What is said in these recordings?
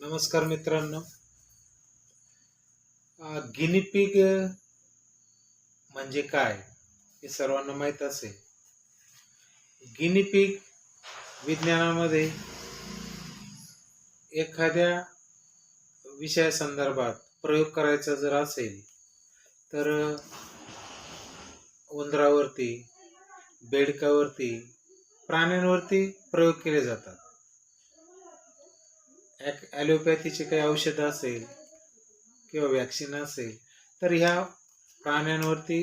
नमस्कार मित्रांनो. गिनीपिग म्हणजे काय हे सर्वांना माहीत असेल. गिनीपिग विज्ञानामध्ये एखाद्या विषयासंदर्भात प्रयोग करायचा जर असेल तर उंदरावरती, बेडकावरती, प्राण्यांवरती प्रयोग केले जातात. ॲलोपॅथीचे काही औषधं असेल किंवा वॅक्सिन असेल तर ह्या प्राण्यांवरती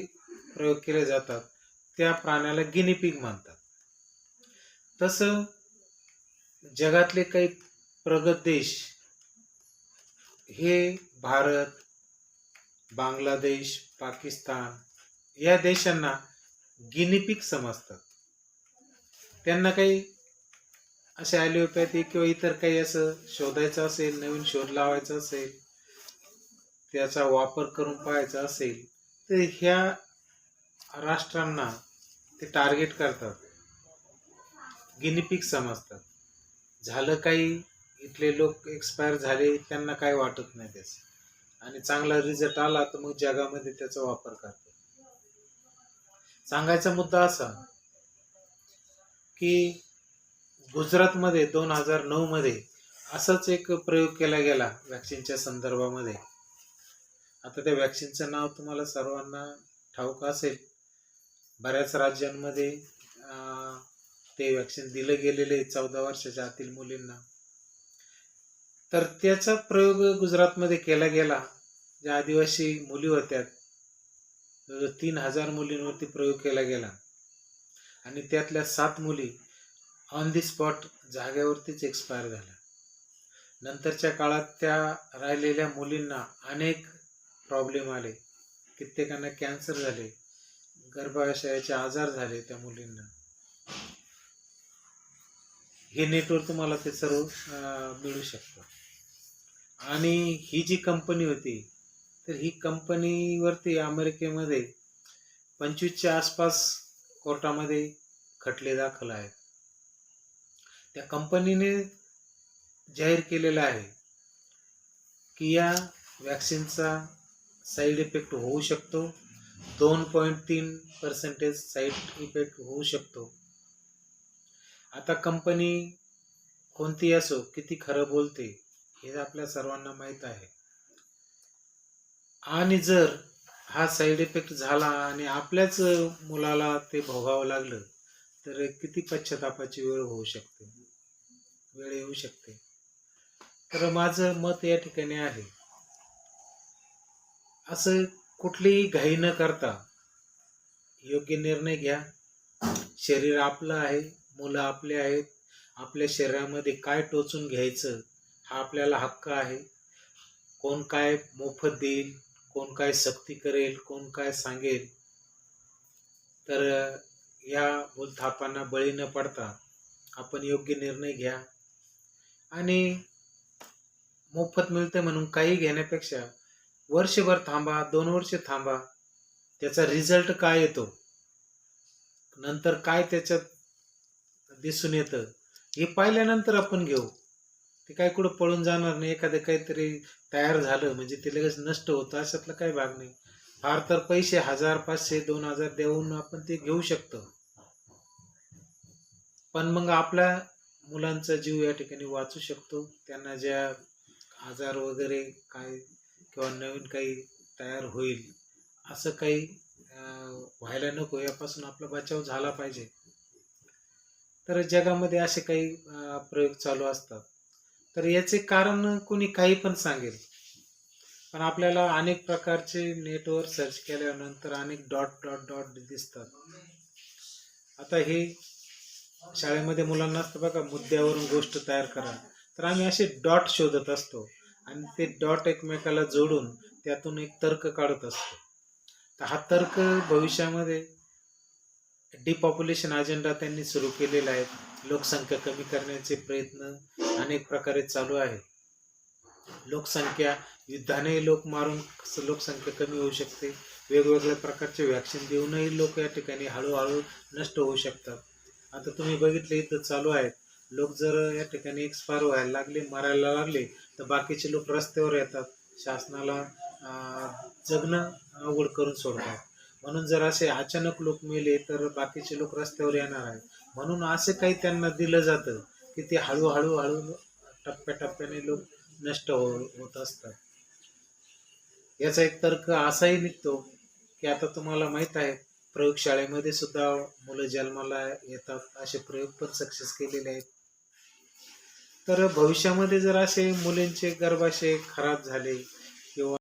प्रयोग केले जातात. त्या प्राण्याला गिनीपिग म्हणतात. तसं जगातले काही प्रगत देश हे भारत, बांगलादेश, पाकिस्तान या देशांना गिनीपिग समजतात. त्यांना काही अशा ॲलोपॅथी किंवा इतर काही असं शोधायचं असेल, नवीन शोध लावायचा असेल, त्याचा वापर करून पाहायचा असेल तर ह्या राष्ट्रांना ते टार्गेट करतात, गिनीपिग समजतात. झालं काही, इथले लोक एक्सपायर झाले, त्यांना काय वाटत नाही त्याचं, आणि चांगला रिझल्ट आला तर मग जगामध्ये त्याचा वापर करतात. सांगायचा मुद्दा असा की गुजरातमध्ये 2009 मध्ये असाच एक प्रयोग केला गेला वॅक्सिनच्या संदर्भामध्ये. आता त्या वॅक्सिनचं नाव तुम्हाला सर्वांना ठाऊक असेल. बऱ्याच राज्यांमध्ये ते वॅक्सिन दिलं गेलेलं आहे 14 वर्षाच्या आतील मुलींना. तर त्याचा प्रयोग गुजरातमध्ये केला गेला. ज्या आदिवासी मुली होत्या 3000 मुलींवरती प्रयोग केला गेला आणि त्यातल्या 7 मुली ऑन दी स्पॉट जागेवरतीच एक्सपायर झाल्या. नंतरच्या काळात त्या राहिलेल्या मुलींना अनेक प्रॉब्लेम आले. कित्येकांना कॅन्सर झाले, गर्भाशयाचे आजार झाले त्या मुलींना. हे नेटवर तुम्हाला ते सर्व मिळू शकतं. आणि ही जी कंपनी होती तर ही कंपनीवरती अमेरिकेमध्ये 25च्या आसपास कोर्टामध्ये खटले दाखल आहेत. त्या कंपनीने जाहीर केलेलं आहे की या वॅक्सिनचा साईड इफेक्ट होऊ शकतो. 2.3% साईड इफेक्ट होऊ शकतो. आता कंपनी कोणती असो, किती खरं बोलते हे आपल्या सर्वांना माहीत आहे. आणि जर हा साईड इफेक्ट झाला आणि आपल्याच मुलाला ते भोगावं लागलं तर किती पश्चातापाची वेळ येऊ शकते. तर माझं मत या ठिकाणी आहे, असं कुठलीही घाई न करता योग्य निर्णय घ्या. शरीर आपलं आहे, मुलं आपले आहेत. आपल्या शरीरामध्ये काय टोचून घ्यायचं हा आपल्याला हक्क आहे. कोण काय मोफत देईल, कोण काय सक्ती करेल, कोण काय सांगेल, तर या भूलथापांना बळी न पडता आपण योग्य निर्णय घ्या. आणि मोफत मिळतं म्हणून काही घेण्यापेक्षा वर्षभर थांबा, 2 वर्ष थांबा, त्याचा रिझल्ट काय येतो, नंतर काय त्याच्यात दिसून येतं हे पाहिल्यानंतर आपण घेऊ. ते काय कुठं पळून जाणार नाही. एखादं काहीतरी तयार झालं म्हणजे ते लगेच नष्ट होतं अशातला काही भाग नाही. फार तर पैसे 1000, 500, 2000 देऊन आपण ते घेऊ शकतो. पण मग आपल्या मुलांचा जीव या ठिकाणी वाचू शकतो. त्यांना ज्या आजार वगैरे काय किंवा नवीन काही तयार होईल असं काही व्हायला नको, यापासून आपला बचाव झाला पाहिजे. तर जगामध्ये असे काही प्रयोग चालू असतात. तर याचे कारण कोणी काही पण सांगेल, पण आपल्याला अनेक प्रकारचे नेटवर सर्च केल्यानंतर अनेक डॉट दिसतात. आता हे शाळेमध्ये मुलांना असतं बघा, मुद्द्यावरून गोष्ट तयार करा. तर आम्ही असे डॉट शोधत असतो आणि ते डॉट एकमेकाला जोडून त्यातून एक तर्क काढत असतो. तर हा तर्क भविष्यामध्ये डिपॉप्युलेशन अजेंडा त्यांनी सुरू केलेला आहे. लोकसंख्या कमी करण्याचे प्रयत्न अनेक प्रकारे चालू आहे. लोकसंख्या युद्धाने लोक मारून लोकसंख्या कमी होऊ शकते. वेगवेगळ्या प्रकारचे वॅक्सिन देऊनही लोक या ठिकाणी हळूहळू नष्ट होऊ शकतात. आता तुम्ही बघितले युद्ध चालू आहेत लोक जर या ठिकाणी एक्सपायर व्हायला लागले, मरायला लागले, तर बाकीचे लोक रस्त्यावर येतात, शासनाला जगणं अवघड करून सोडतात. म्हणून जर असे अचानक लोक मेले तर बाकीचे लोक रस्त्यावर येणार आहेत. म्हणून असे काही त्यांना दिलं जातं की ते हळूहळू हळू टप्प्याटप्प्याने लोक नष्ट होत असतात. याचा एक तर्क असाही निघतो की आता तुम्हाला माहित आहे, प्रयोगशाळेमध्ये सुद्धा मुलं जन्माला येतात, असे प्रयोग पण सक्सेस केलेले आहेत. तर भविष्यामध्ये जर असे मुलींचे गर्भाशय खराब झाले